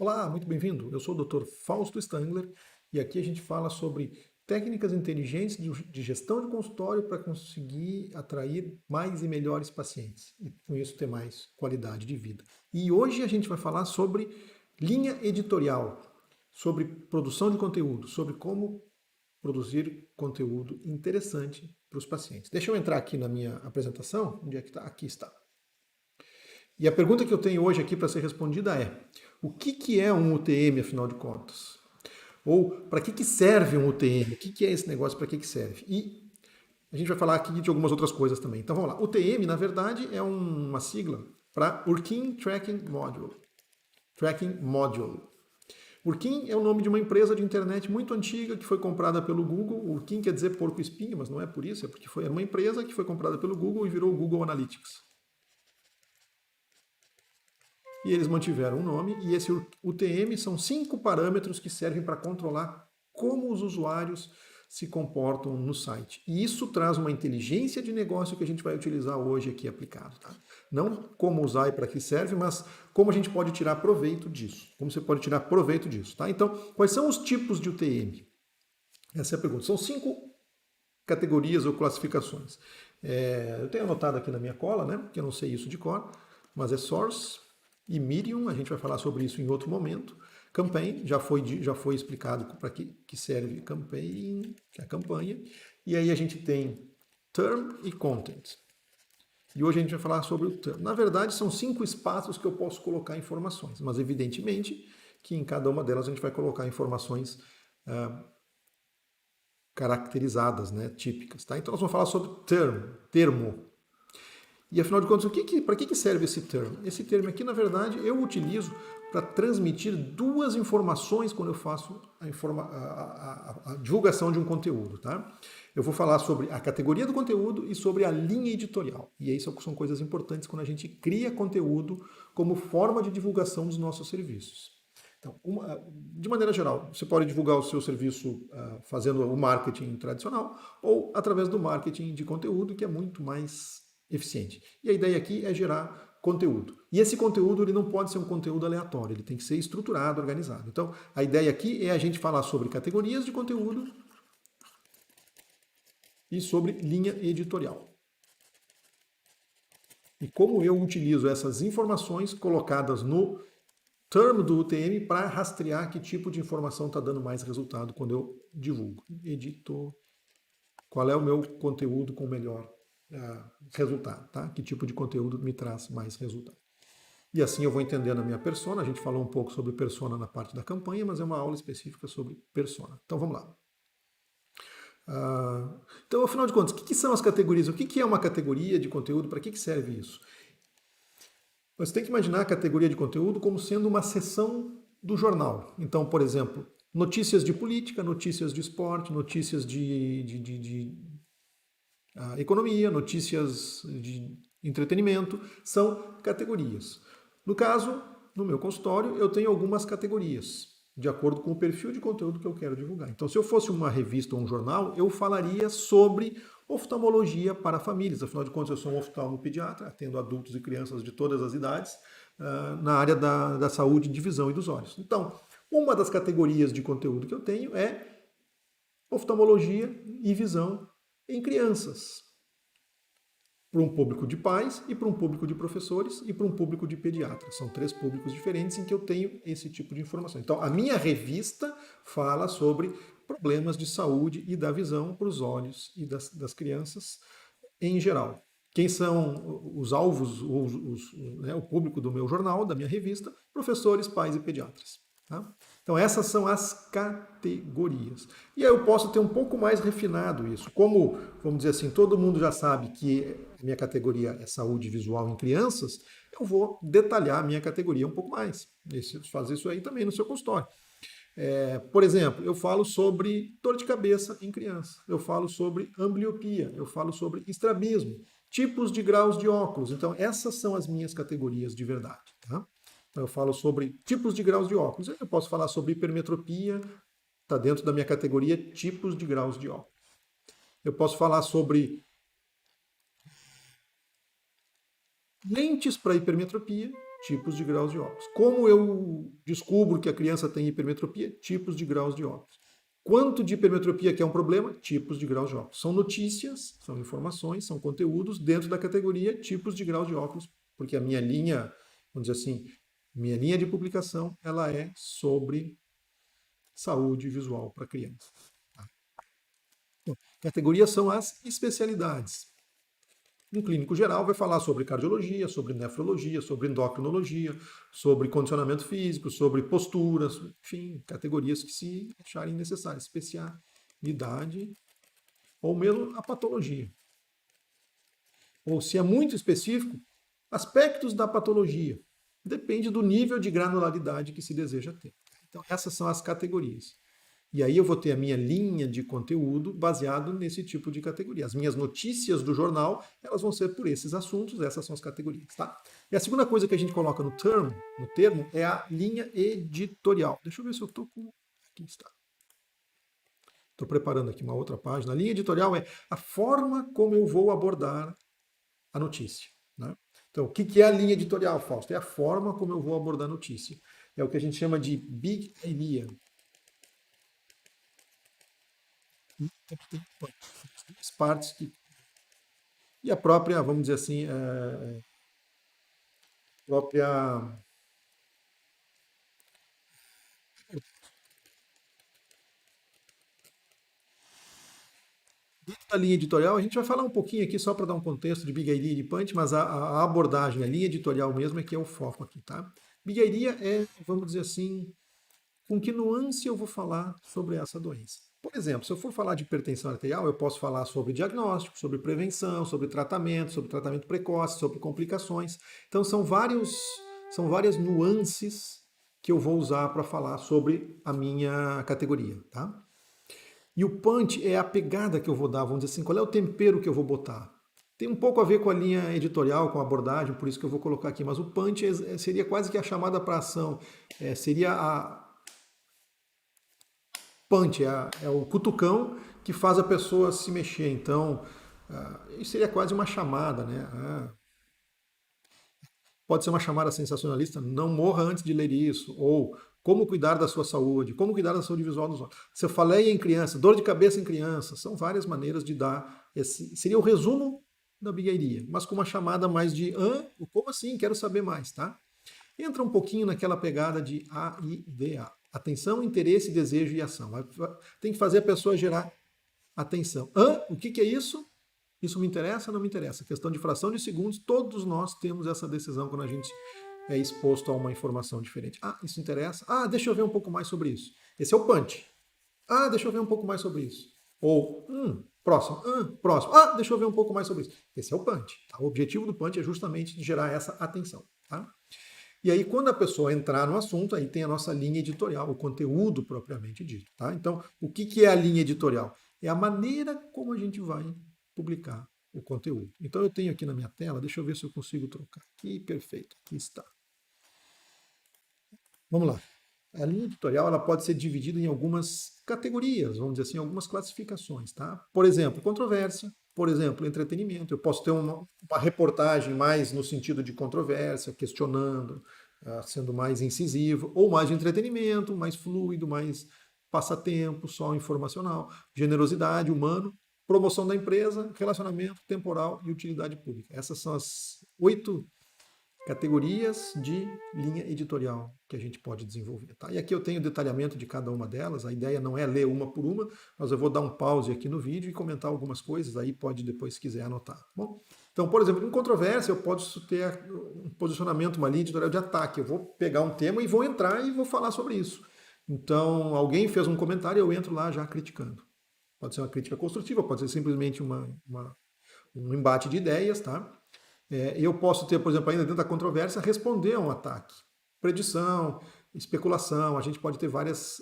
Olá, muito bem-vindo. Eu sou o Dr. Fausto Stangler e aqui a gente fala sobre técnicas inteligentes de gestão de consultório para conseguir atrair mais e melhores pacientes e com isso ter mais qualidade de vida. E hoje a gente vai falar sobre linha editorial, sobre produção de conteúdo, sobre como produzir conteúdo interessante para os pacientes. Deixa eu entrar aqui na minha apresentação. Onde é que está? Aqui está. E a pergunta que eu tenho hoje aqui para ser respondida é: o que é um UTM, afinal de contas? Ou para que serve um UTM? O que é esse negócio? Para que serve? E a gente vai falar aqui de algumas outras coisas também. Então vamos lá. UTM, na verdade, é uma sigla para Working Tracking Module. Tracking Module. Urkin é o nome de uma empresa de internet muito antiga que foi comprada pelo Google. Urkin quer dizer porco-espinho, mas não é por isso, é porque era uma empresa que foi comprada pelo Google e virou o Google Analytics. E eles mantiveram o nome, e esse UTM são 5 parâmetros que servem para controlar como os usuários se comportam no site. E isso traz uma inteligência de negócio que a gente vai utilizar hoje aqui aplicado. Tá? Não como usar e para que serve, mas como a gente pode tirar proveito disso. Como você pode tirar proveito disso. Tá? Então, quais são os tipos de UTM? Essa é a pergunta. São 5 categorias ou classificações. Eu tenho anotado aqui na minha cola, né? Porque eu não sei isso de cor, mas é Source e Medium, a gente vai falar sobre isso em outro momento. Campaign, já foi explicado para que serve campaign, que é a campanha. E aí a gente tem Term e Content. E hoje a gente vai falar sobre o term. Na verdade, são 5 espaços que eu posso colocar informações, mas evidentemente que em cada uma delas a gente vai colocar informações caracterizadas, né, típicas. Tá? Então nós vamos falar sobre termo. E afinal de contas, para que serve esse termo? Esse termo aqui, na verdade, eu utilizo para transmitir duas informações quando eu faço a divulgação de um conteúdo. Tá? Eu vou falar sobre a categoria do conteúdo e sobre a linha editorial. E isso são coisas importantes quando a gente cria conteúdo como forma de divulgação dos nossos serviços. Então, de maneira geral, você pode divulgar o seu serviço fazendo o marketing tradicional ou através do marketing de conteúdo, que é muito mais eficiente. E a ideia aqui é gerar conteúdo. E esse conteúdo ele não pode ser um conteúdo aleatório, ele tem que ser estruturado, organizado. Então, a ideia aqui é a gente falar sobre categorias de conteúdo e sobre linha editorial. E como eu utilizo essas informações colocadas no termo do UTM para rastrear que tipo de informação está dando mais resultado quando eu divulgo. Editor. Qual é o meu conteúdo com melhor resultado, tá? Que tipo de conteúdo me traz mais resultado. E assim eu vou entendendo a minha persona. A gente falou um pouco sobre persona na parte da campanha, mas é uma aula específica sobre persona. Então vamos lá. Então, afinal de contas, o que são as categorias? O que é uma categoria de conteúdo? Para que serve isso? Você tem que imaginar a categoria de conteúdo como sendo uma seção do jornal. Então, por exemplo, notícias de política, notícias de esporte, notícias de economia, notícias de entretenimento, são categorias. No caso, no meu consultório, eu tenho algumas categorias, de acordo com o perfil de conteúdo que eu quero divulgar. Então, se eu fosse uma revista ou um jornal, eu falaria sobre oftalmologia para famílias. Afinal de contas, eu sou um oftalmopediatra, atendo adultos e crianças de todas as idades, na área da saúde, de visão e dos olhos. Então, uma das categorias de conteúdo que eu tenho é oftalmologia e visão em crianças, para um público de pais e para um público de professores e para um público de pediatras. São 3 públicos diferentes em que eu tenho esse tipo de informação. Então, a minha revista fala sobre problemas de saúde e da visão para os olhos e das crianças em geral. Quem são os alvos, o público do meu jornal, da minha revista? Professores, pais e pediatras. Tá? Então essas são as categorias. E aí eu posso ter um pouco mais refinado isso. Como, vamos dizer assim, todo mundo já sabe que a minha categoria é saúde visual em crianças, eu vou detalhar a minha categoria um pouco mais. Fazer isso aí também no seu consultório. Por exemplo, eu falo sobre dor de cabeça em criança, eu falo sobre ambliopia, eu falo sobre estrabismo, tipos de graus de óculos. Então, essas são as minhas categorias de verdade. Tá? Então, eu falo sobre tipos de graus de óculos. Eu posso falar sobre hipermetropia, está dentro da minha categoria tipos de graus de óculos. Eu posso falar sobre lentes para hipermetropia, tipos de graus de óculos. Como eu descubro que a criança tem hipermetropia? Tipos de graus de óculos. Quanto de hipermetropia que é um problema? Tipos de graus de óculos. São notícias, são informações, são conteúdos dentro da categoria tipos de graus de óculos, porque a minha linha, vamos dizer assim, minha linha de publicação, ela é sobre saúde visual para crianças. Tá? Então, categorias são as especialidades. Um clínico geral vai falar sobre cardiologia, sobre nefrologia, sobre endocrinologia, sobre condicionamento físico, sobre posturas, enfim, categorias que se acharem necessárias, especialidade ou mesmo a patologia. Ou se é muito específico, aspectos da patologia. Depende do nível de granularidade que se deseja ter. Então, essas são as categorias. E aí eu vou ter a minha linha de conteúdo baseado nesse tipo de categoria. As minhas notícias do jornal, elas vão ser por esses assuntos, essas são as categorias, tá? E a segunda coisa que a gente coloca no termo, é a linha editorial. Deixa eu ver se eu estou com... Aqui está. Estou preparando aqui uma outra página. A linha editorial é a forma como eu vou abordar a notícia, né? Então, o que é a linha editorial, Fausto? É a forma como eu vou abordar a notícia. É o que a gente chama de big idea. Duas partes que... E a própria, vamos dizer assim, própria... Dentro da linha editorial, a gente vai falar um pouquinho aqui, só para dar um contexto de Big Idea e de Punch, mas a abordagem, a linha editorial mesmo é que é o foco aqui, tá? Big Idea é, vamos dizer assim, com que nuance eu vou falar sobre essa doença. Por exemplo, se eu for falar de hipertensão arterial, eu posso falar sobre diagnóstico, sobre prevenção, sobre tratamento precoce, sobre complicações. Então são várias nuances que eu vou usar para falar sobre a minha categoria, tá? E o punch é a pegada que eu vou dar, vamos dizer assim, qual é o tempero que eu vou botar. Tem um pouco a ver com a linha editorial, com a abordagem, por isso que eu vou colocar aqui, mas o punch seria quase que a chamada para ação, seria a punch, é o cutucão que faz a pessoa se mexer. Então, isso seria quase uma chamada, né? Pode ser uma chamada sensacionalista, não morra antes de ler isso, ou como cuidar da sua saúde, como cuidar da saúde visual dos olhos. Se eu falei em criança, dor de cabeça em criança, são várias maneiras de dar esse. Seria o resumo da Big Idea, mas com uma chamada mais de como assim? Quero saber mais, tá? Entra um pouquinho naquela pegada de AIDA. Atenção, interesse, desejo e ação. Tem que fazer a pessoa gerar atenção. O que é isso? Isso me interessa ou não me interessa? Questão de fração de segundos, todos nós temos essa decisão quando a gente é exposto a uma informação diferente. Isso interessa? Deixa eu ver um pouco mais sobre isso. Esse é o punch. Deixa eu ver um pouco mais sobre isso. Ou, próximo. Próximo. Deixa eu ver um pouco mais sobre isso. Esse é o punch. Tá? O objetivo do punch é justamente gerar essa atenção. Tá? E aí, quando a pessoa entrar no assunto, aí tem a nossa linha editorial, o conteúdo propriamente dito. Tá? Então, o que é a linha editorial? É a maneira como a gente vai publicar o conteúdo. Então eu tenho aqui na minha tela, deixa eu ver se eu consigo trocar aqui, perfeito, aqui está. Vamos lá. A linha editorial ela pode ser dividida em algumas categorias, vamos dizer assim, algumas classificações, tá? Por exemplo, controvérsia, por exemplo, entretenimento. Eu posso ter uma reportagem mais no sentido de controvérsia, questionando, sendo mais incisivo, ou mais de entretenimento, mais fluido, mais passatempo, só informacional, generosidade, humano, promoção da empresa, relacionamento temporal e utilidade pública. Essas são as 8 categorias de linha editorial que a gente pode desenvolver. Tá? E aqui eu tenho detalhamento de cada uma delas. A ideia não é ler uma por uma, mas eu vou dar um pause aqui no vídeo e comentar algumas coisas. Aí pode depois, se quiser, anotar. Bom, então, por exemplo, em controvérsia, eu posso ter um posicionamento, uma linha editorial de ataque. Eu vou pegar um tema e vou entrar e vou falar sobre isso. Então, alguém fez um comentário e eu entro lá já criticando. Pode ser uma crítica construtiva, pode ser simplesmente um embate de ideias, tá? Eu posso ter, por exemplo, ainda dentro da controvérsia, responder a um ataque. Predição, especulação, a gente pode ter várias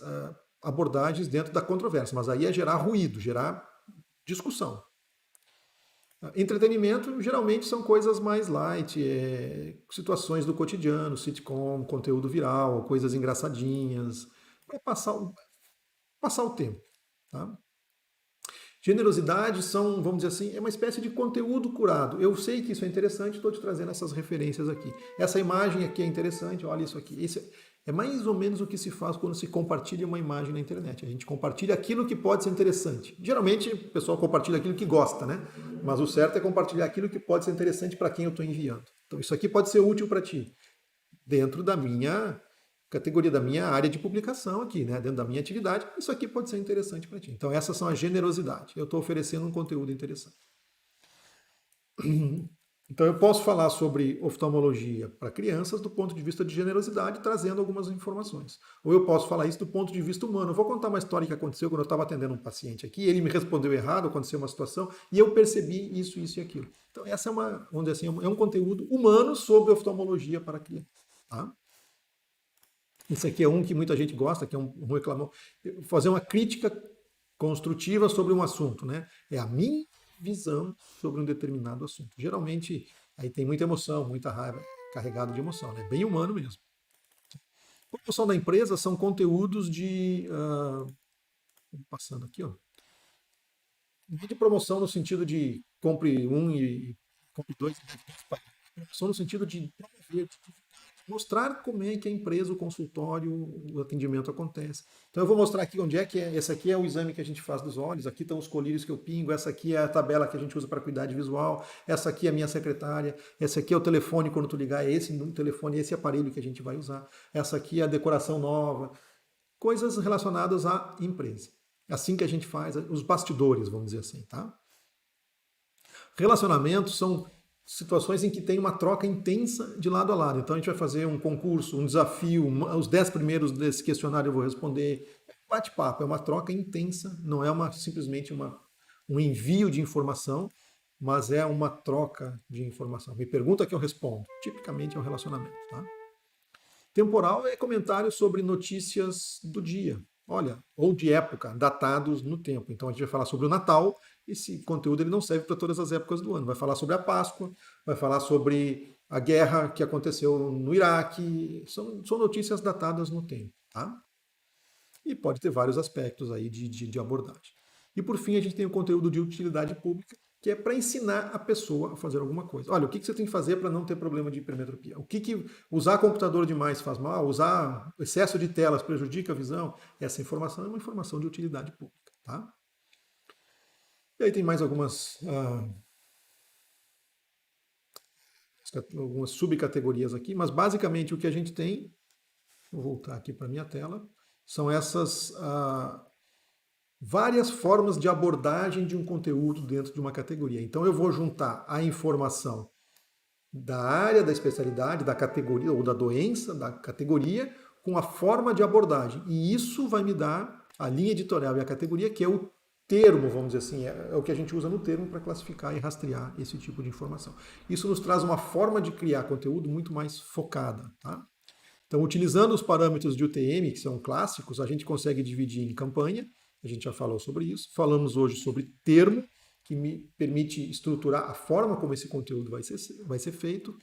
abordagens dentro da controvérsia, mas aí é gerar ruído, gerar discussão. Entretenimento, geralmente, são coisas mais light, situações do cotidiano, sitcom, conteúdo viral, coisas engraçadinhas, para passar o tempo, tá? Generosidade são, vamos dizer assim, é uma espécie de conteúdo curado. Eu sei que isso é interessante, estou te trazendo essas referências aqui. Essa imagem aqui é interessante, olha isso aqui. Esse é mais ou menos o que se faz quando se compartilha uma imagem na internet. A gente compartilha aquilo que pode ser interessante. Geralmente o pessoal compartilha aquilo que gosta, né? Mas o certo é compartilhar aquilo que pode ser interessante para quem eu estou enviando. Então isso aqui pode ser útil para ti, dentro da minha categoria, da minha área de publicação aqui, né? Dentro da minha atividade, isso aqui pode ser interessante para ti. Então essas são a generosidade. Eu estou oferecendo um conteúdo interessante. Então eu posso falar sobre oftalmologia para crianças do ponto de vista de generosidade, trazendo algumas informações. Ou eu posso falar isso do ponto de vista humano. Eu vou contar uma história que aconteceu quando eu estava atendendo um paciente aqui, ele me respondeu errado, aconteceu uma situação, e eu percebi isso, isso e aquilo. Então essa é uma, vamos dizer assim, é um conteúdo humano sobre oftalmologia para crianças. Tá? Esse aqui é um que muita gente gosta, que é um reclamão. Fazer uma crítica construtiva sobre um assunto, né? É a minha visão sobre um determinado assunto. Geralmente, aí tem muita emoção, muita raiva, carregado de emoção, né? Bem humano mesmo. Promoção da empresa são conteúdos de... passando aqui, ó. De promoção no sentido de compre um e compre dois. Promoção no sentido de promover, mostrar como é que a empresa, o consultório, o atendimento acontece. Então eu vou mostrar aqui onde é que é. Esse aqui é o exame que a gente faz dos olhos, aqui estão os colírios que eu pingo, essa aqui é a tabela que a gente usa para cuidado visual, essa aqui é a minha secretária, essa aqui é o telefone quando tu ligar, é esse telefone, esse aparelho que a gente vai usar, essa aqui é a decoração nova, coisas relacionadas à empresa. Assim que a gente faz, os bastidores, vamos dizer assim, tá? Relacionamentos são situações em que tem uma troca intensa de lado a lado. Então a gente vai fazer um concurso, um desafio, os 10 primeiros desse questionário eu vou responder. Bate-papo, é uma troca intensa, não é simplesmente um envio de informação, mas é uma troca de informação. Me pergunta que eu respondo. Tipicamente é um relacionamento. Tá? Temporal é comentário sobre notícias do dia. Olha, ou de época, datados no tempo. Então a gente vai falar sobre o Natal. Esse conteúdo ele não serve para todas as épocas do ano. Vai falar sobre a Páscoa, vai falar sobre a guerra que aconteceu no Iraque. São notícias datadas no tempo. Tá? E pode ter vários aspectos aí de abordagem. E por fim, a gente tem o conteúdo de utilidade pública, que é para ensinar a pessoa a fazer alguma coisa. Olha, o que você tem que fazer para não ter problema de hipermetropia? O que usar computador demais faz mal? Usar excesso de telas prejudica a visão? Essa informação é uma informação de utilidade pública. Tá? E aí tem mais algumas subcategorias aqui, mas basicamente o que a gente tem, vou voltar aqui para a minha tela, são essas várias formas de abordagem de um conteúdo dentro de uma categoria. Então eu vou juntar a informação da área, da especialidade, da categoria ou da doença, da categoria, com a forma de abordagem. E isso vai me dar a linha editorial e a categoria, que é o termo, vamos dizer assim, é o que a gente usa no termo para classificar e rastrear esse tipo de informação. Isso nos traz uma forma de criar conteúdo muito mais focada. Tá? Então, utilizando os parâmetros de UTM, que são clássicos, a gente consegue dividir em campanha, a gente já falou sobre isso. Falamos hoje sobre termo, que me permite estruturar a forma como esse conteúdo vai ser feito.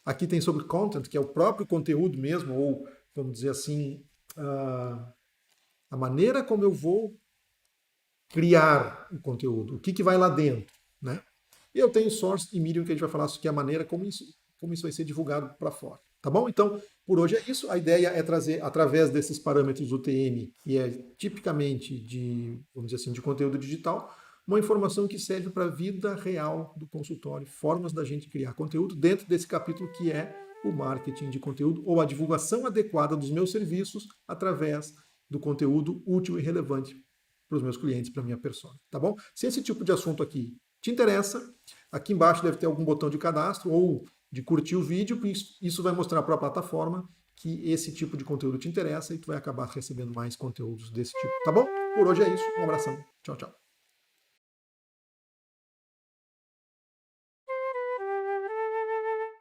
Aqui tem sobre content, que é o próprio conteúdo mesmo, ou, vamos dizer assim, a maneira como eu vou criar o conteúdo, o que vai lá dentro. Né? E eu tenho source e medium, que a gente vai falar que é a maneira como isso vai ser divulgado para fora. Tá bom? Então, por hoje é isso. A ideia é trazer, através desses parâmetros UTM, e é tipicamente vamos dizer assim, de conteúdo digital, uma informação que serve para a vida real do consultório, formas da gente criar conteúdo dentro desse capítulo que é o marketing de conteúdo ou a divulgação adequada dos meus serviços através do conteúdo útil e relevante para os meus clientes, para a minha persona. Tá bom? Se esse tipo de assunto aqui te interessa, aqui embaixo deve ter algum botão de cadastro ou de curtir o vídeo, isso vai mostrar para a plataforma que esse tipo de conteúdo te interessa e tu vai acabar recebendo mais conteúdos desse tipo, tá bom? Por hoje é isso, um abração, tchau, tchau.